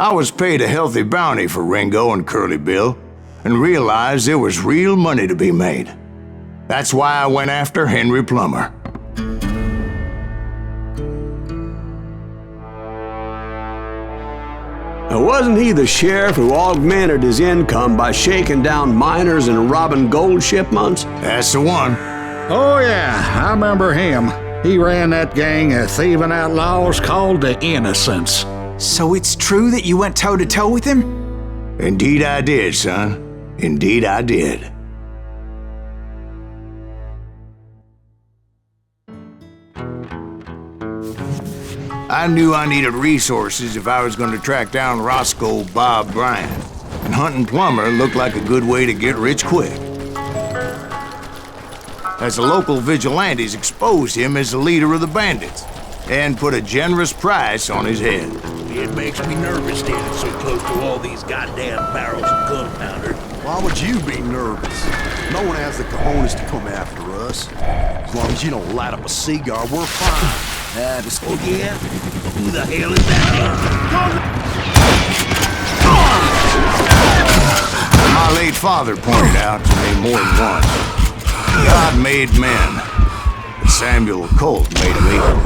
I was paid a healthy bounty for Ringo and Curly Bill, and realized there was real money to be made. That's why I went after Henry Plummer. Wasn't he the sheriff who augmented his income by shaking down miners and robbing gold shipments? That's the one. Oh yeah, I remember him. He ran that gang of thieving outlaws called the Innocents. So it's true that you went toe-to-toe with him? Indeed I did, son. Indeed I did. I knew I needed resources if I was going to track down Roscoe Bob Bryant, and hunting Plummer looked like a good way to get rich quick. As the local vigilantes exposed him as the leader of the bandits, and put a generous price on his head. It makes me nervous standing so close to all these goddamn barrels of gunpowder. Why would you be nervous? No one has the cojones to come after us. As long as you don't light up a cigar, we're fine. Oh yeah? Who the hell is that? My late father pointed out to me more than once. God made men, but Samuel Colt made them equal.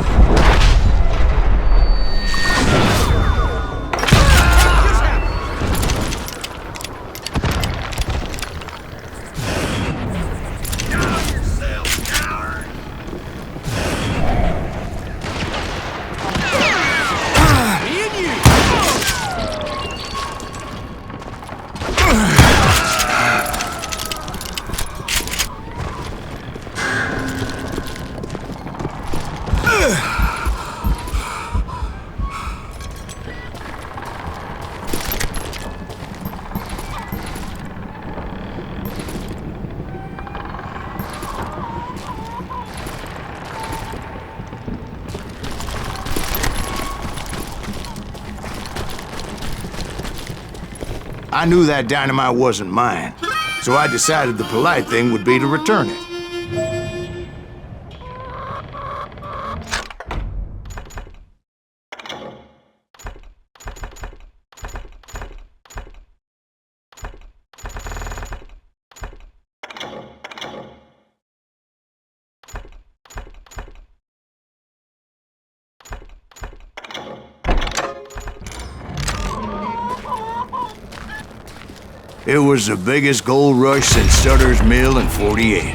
I knew that dynamite wasn't mine, so I decided the polite thing would be to return it. It was the biggest gold rush since Sutter's Mill in '48.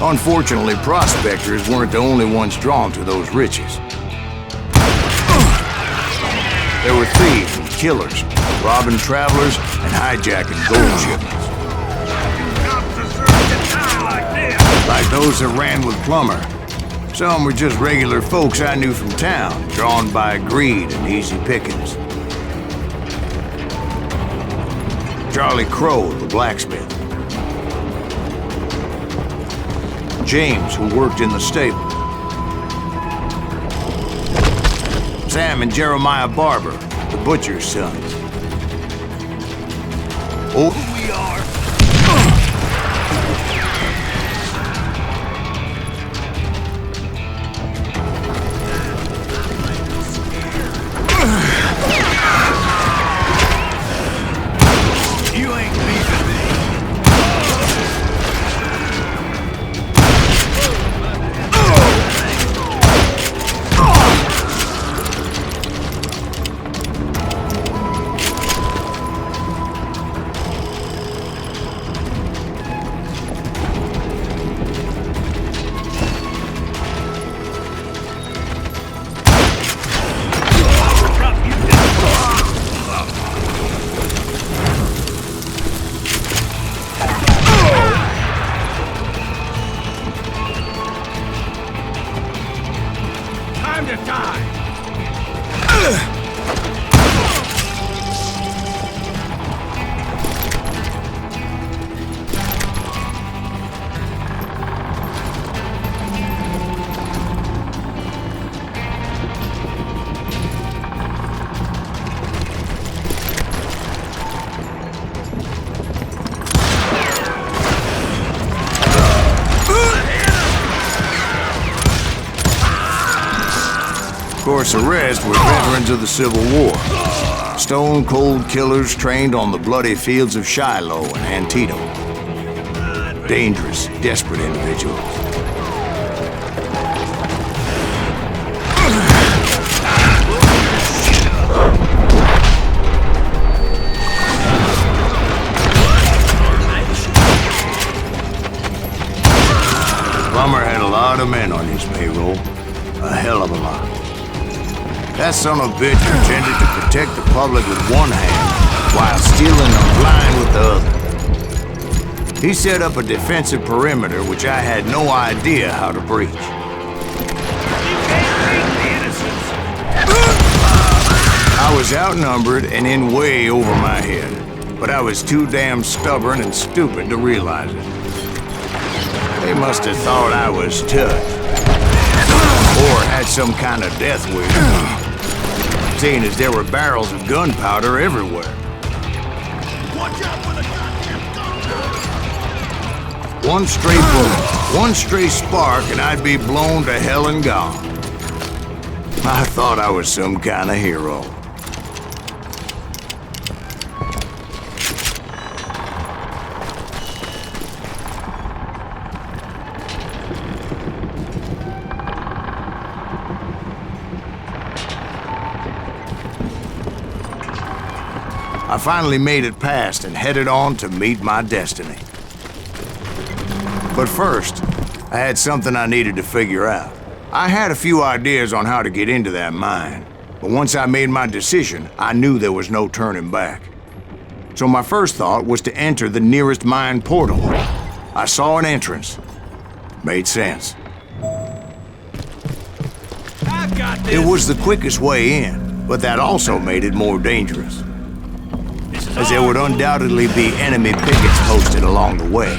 Unfortunately, prospectors weren't the only ones drawn to those riches. There were thieves and killers, robbing travelers and hijacking gold shipments. Like those that ran with Plummer. Some were just regular folks I knew from town, drawn by greed and easy pickings. Charlie Crow, the blacksmith. James, who worked in the stable. Sam and Jeremiah Barber, the butcher's sons. Oh, we are. arrest were veterans of the Civil War. Stone-cold killers trained on the bloody fields of Shiloh and Antietam. Dangerous, desperate individuals. Plummer had a lot of men on his payroll. A hell of a lot. That son of a bitch pretended to protect the public with one hand while stealing the blind with the other. He set up a defensive perimeter which I had no idea how to breach. I was outnumbered and in way over my head, but I was too damn stubborn and stupid to realize it. They must have thought I was tough. Or had some kind of death wish. Seeing as there were barrels of gunpowder everywhere. Watch out for the goddamn gunpowder! One stray bullet, one stray spark, and I'd be blown to hell and gone. I thought I was some kind of hero. I finally made it past and headed on to meet my destiny. But first, I had something I needed to figure out. I had a few ideas on how to get into that mine, but once I made my decision, I knew there was no turning back. So my first thought was to enter the nearest mine portal. I saw an entrance. Made sense. I've got this! It was the quickest way in, but that also made it more dangerous, as there would undoubtedly be enemy pickets posted along the way.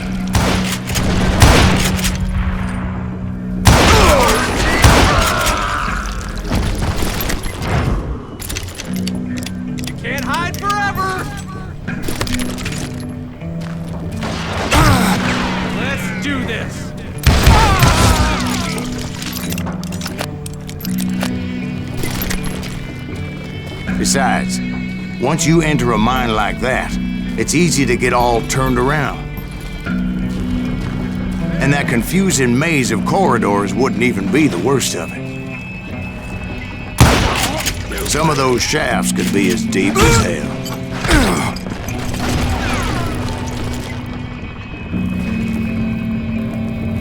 You can't hide forever! Let's do this! Besides, once you enter a mine like that, it's easy to get all turned around. And that confusing maze of corridors wouldn't even be the worst of it. Some of those shafts could be as deep as hell.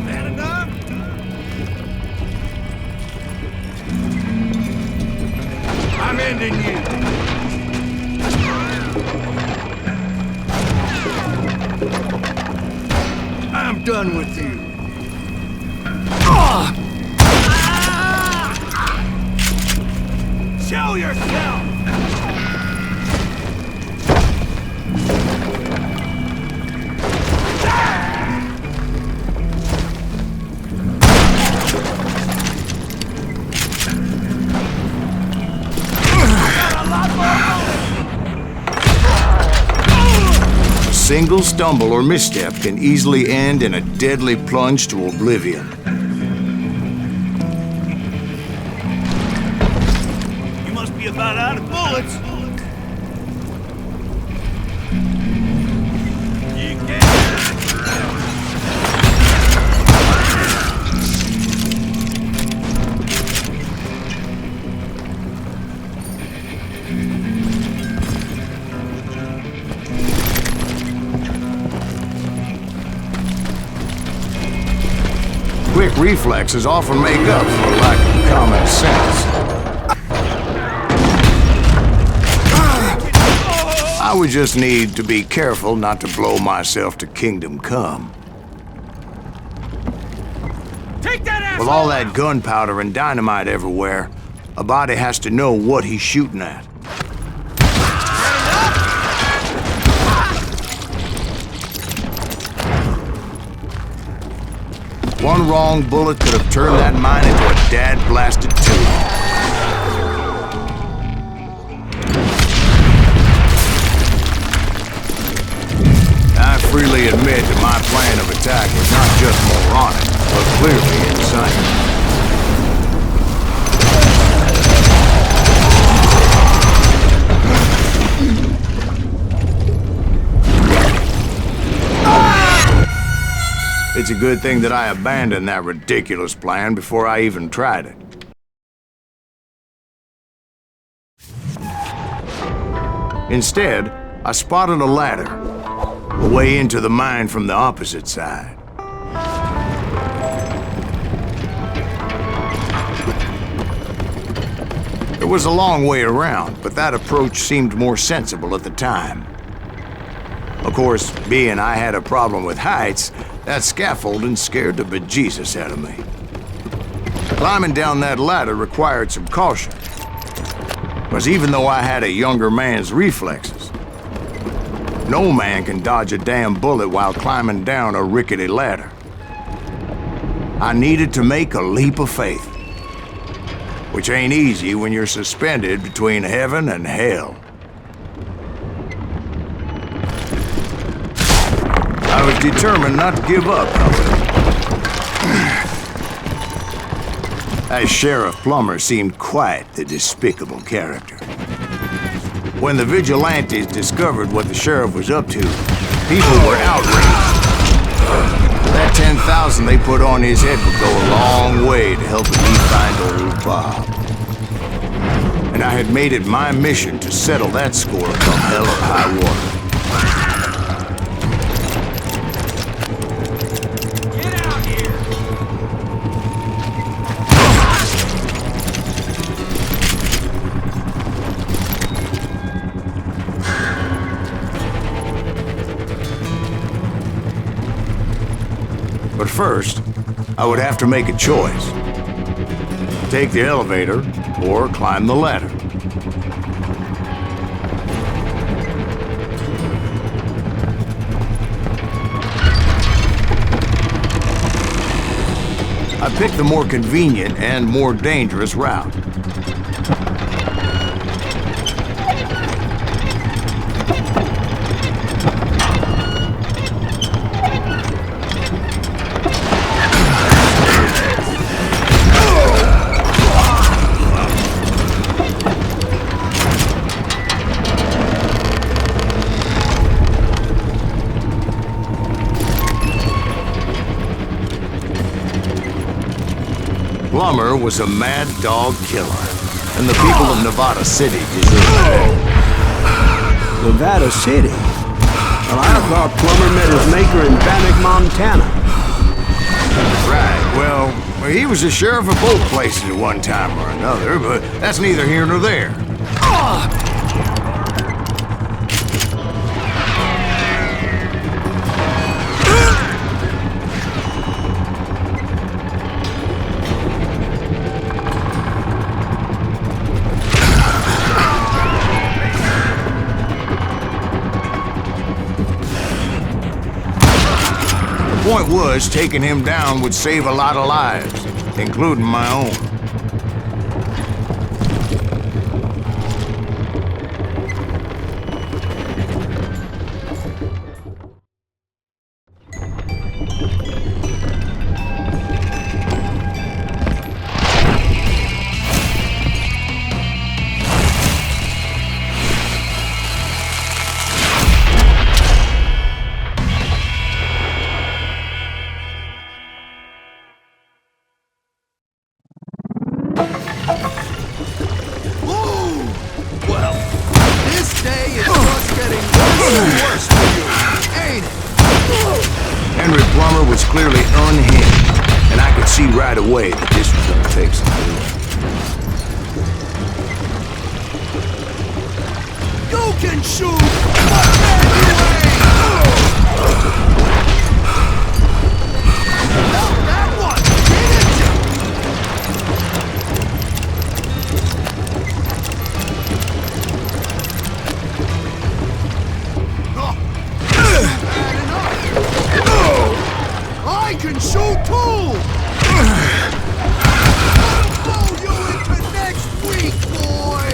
That enough? I'm ending you! I'm done with you. Show yourself! A single stumble or misstep can easily end in a deadly plunge to oblivion. You must be about out of bullets. You can't. Quick reflexes often make up for a lack of common sense. I would just need to be careful not to blow myself to kingdom come. Take that ass! With all that gunpowder and dynamite everywhere, a body has to know what he's shooting at. One wrong bullet could have turned that mine into a dad-blasted tube. I freely admit that my plan of attack was not just moronic, but clearly insane. it's a good thing that I abandoned that ridiculous plan before I even tried it. Instead, I spotted a ladder, a way into the mine from the opposite side. It was a long way around, but that approach seemed more sensible at the time. Of course, being I had a problem with heights, that scaffolding scared the bejesus out of me. Climbing down that ladder required some caution, because even though I had a younger man's reflexes, no man can dodge a damn bullet while climbing down a rickety ladder. I needed to make a leap of faith, which ain't easy when you're suspended between heaven and hell. I was determined not to give up, however. As Sheriff Plummer seemed quite the despicable character. When the vigilantes discovered what the sheriff was up to, people were outraged. That 10,000 they put on his head would go a long way to helping me find old Bob. And I had made it my mission to settle that score come hell or high water. But first, I would have to make a choice. Take the elevator or climb the ladder. I picked the more convenient and more dangerous route. Plummer was a mad dog killer, and the people of Nevada City deserved it. Nevada City? Well, I thought Plummer met his maker in Bannock, Montana. Right, well, he was the sheriff of both places at one time or another, but that's neither here nor there. The point was, taking him down would save a lot of lives, including my own. Henry Plummer was clearly unhinged, and I could see right away that this was going to take some doing. You can shoot! What can you aim? Well, that one! Didn't you? I can shoot too! I'll blow you into next week, boy!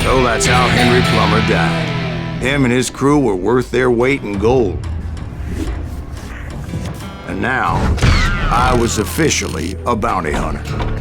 So that's how Henry Plummer died. Him and his crew were worth their weight in gold. And now, I was officially a bounty hunter.